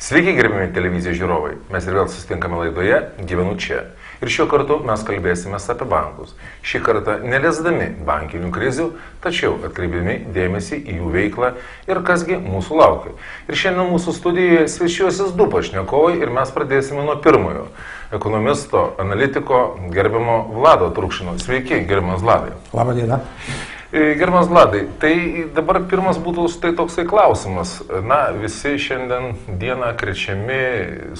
Sveiki, gerbiami televizijos žiūrovai. Mes ir vėl susitinkame laidoje Gyvenu čia. Ir šiuo kartu mes kalbėsime apie bankus. Šį kartą neliesdami bankinių krizių, tačiau atkreipdami dėmesį į jų veiklą ir kasgi mūsų laukia. Ir šiandien mūsų studijoje svečiuosis du pašnekovai ir mes pradėsime nuo pirmojo. Ekonomisto, analitiko, gerbiamo Vlado Trukšino. Sveiki, gerbiamas Vladai. Labą dieną. Gerbiamas Vladai, tai dabar pirmas būtų štai toksai klausimas. Na, visi šiandien dieną krečiami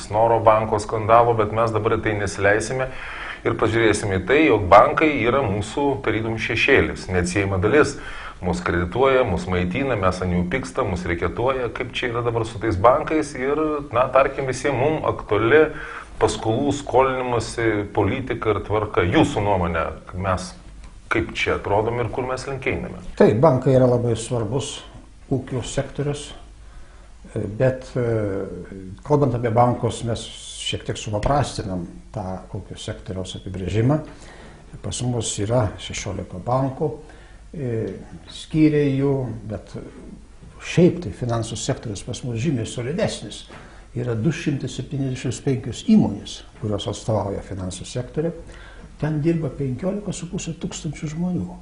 Snoro banko skandalo, bet mes dabar tai nesileisime ir pažiūrėsime į tai, jog bankai yra mūsų tarytum šešėlis, neatsiejama dalis. Mūsų kredituoja, mūsų maitina, mes ant jų pyksta, mūsų reiketuoja, kaip čia yra dabar su tais bankais ir, na, tarkim, visiems mums aktuali paskolų skolinimuose politika ir tvarka. Jūsų nuomonė, mes kaip čia atrodom ir kur mes link einame? Taip, bankai yra labai svarbus ūkio sektorius, bet kalbant apie bankus, mes šiek tiek supaprastinam tą ūkio sektoriaus apibrėžimą. Pas mus yra 16 bankų, skyriai jų, bet šiaip tai finansų sektorius pas mus žymiai solidesnis. Yra 275 įmonės, kurios atstovauja finansų sektorių. Ten dirba 15,5 tūkstančių žmonių.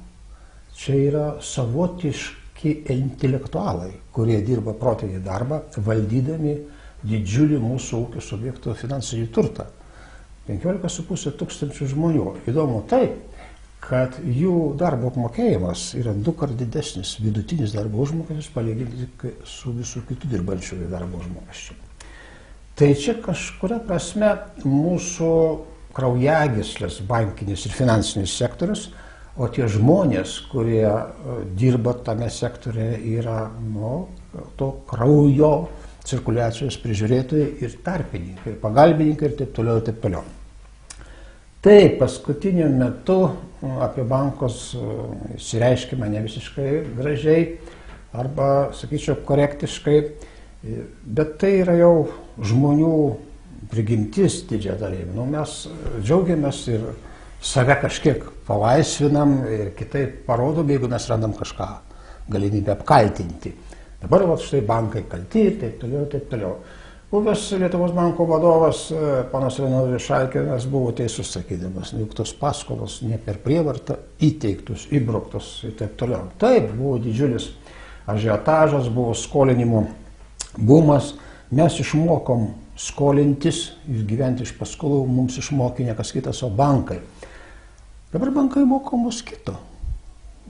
Čia yra savotiški intelektualai, kurie dirba protinį darbą, valdydami didžiulį mūsų ūkio subjektų finansinį turtą. 15,5 tūkstančių žmonių. Įdomu tai, kad jų darbo apmokėjimas yra 2 kart didesnis vidutinis darbo užmokestis palyginti su visų kitų dirbančiųjų darbo užmokesčiu. Tai čia kažkuria prasme mūsų kraujagyslės bankinis ir finansinis sektorius, o tie žmonės, kurie dirba tame sektoriuje, yra to kraujo cirkuliacijos prižiūrėtojai ir tarpininkai, pagalbininkai ir taip toliau, ir taip toliau. Taip, paskutiniu metu apie bankus išsireiškime ne visiškai gražiai arba, sakyčiau, korektiškai, bet tai yra jau žmonių prigimtis didžia dalim. Mes džiaugiamės ir save kažkiek palaisvinam ir kitaip parodom, jeigu mes randam kažką galimybę apkaltinti. Dabar štai bankai kalti ir taip toliau, taip toliau. Buvęs Lietuvos banko vadovas, panas Renaldis Šalkinas, buvo teisus sakydamas, juk tos paskolos ne per prievartą įteiktus, įbruktus ir taip toliau. Taip, buvo didžiulis ažiotažas, buvo skolinimo bumas, mes išmokom skolintis ir gyventi iš paskolų, mums išmokė ne kas kitas, o bankai. Dabar bankai moko mus kito,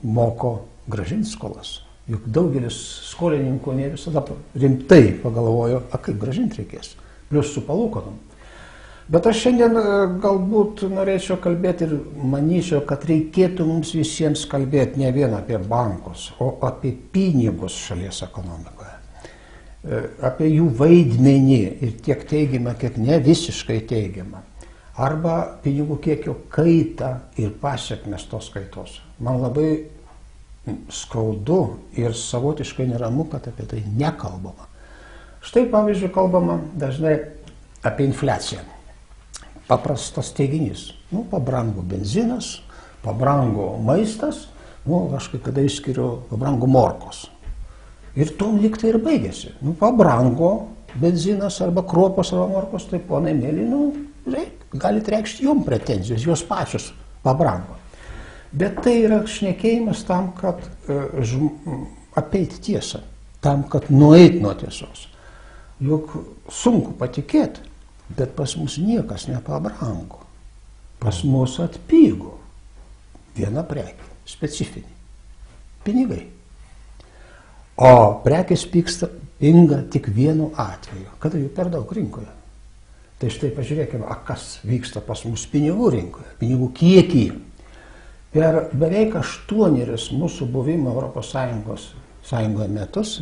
moko grąžinti skolas. Juk daugelis skolininkų ne visada rimtai pagalvojo, kaip grąžinti reikės, plius su palūkanom. Bet aš šiandien galbūt norėčiau kalbėti ir manyčiau, kad reikėtų mums visiems kalbėti ne vien apie bankus, o apie pinigus šalies ekonomikoje. Apie jų vaidmenį ir tiek teigiamą, kiek ne visiškai teigiamą. Arba pinigų kiekio kaitą ir pasiekmes tos kaitos. Man labai skaudu ir savotiškai neramu, kad apie tai nekalbama. Štai pavyzdžiui, kalbama dažnai apie infliaciją. Paprastas teiginys. Pabrango benzinas, pabrango maistas, aš kai kada išskiriu, pabrango morkos. Ir tom lyg tai ir baigėsi. Pabrango benzinas arba kruopos arba morkos, tai ponai mėly, galite reikšti jums pretenzijos, jos pačios pabrango. Bet tai yra šnekėjimas tam, kad apeiti tiesą, tam, kad nueiti nuo tiesos. Juk sunku patikėti, bet pas mus niekas nepabrango. Pas mus atpigo viena prekė, specifinė – pinigai. O prekės pinga tik vienu atveju, kada jų per daug rinkoje. Tai štai pažiūrėkime, kas vyksta pas mus pinigų rinkoje, pinigų kiekį. Per beveik 8 mūsų buvimo Europos Sąjungoje metus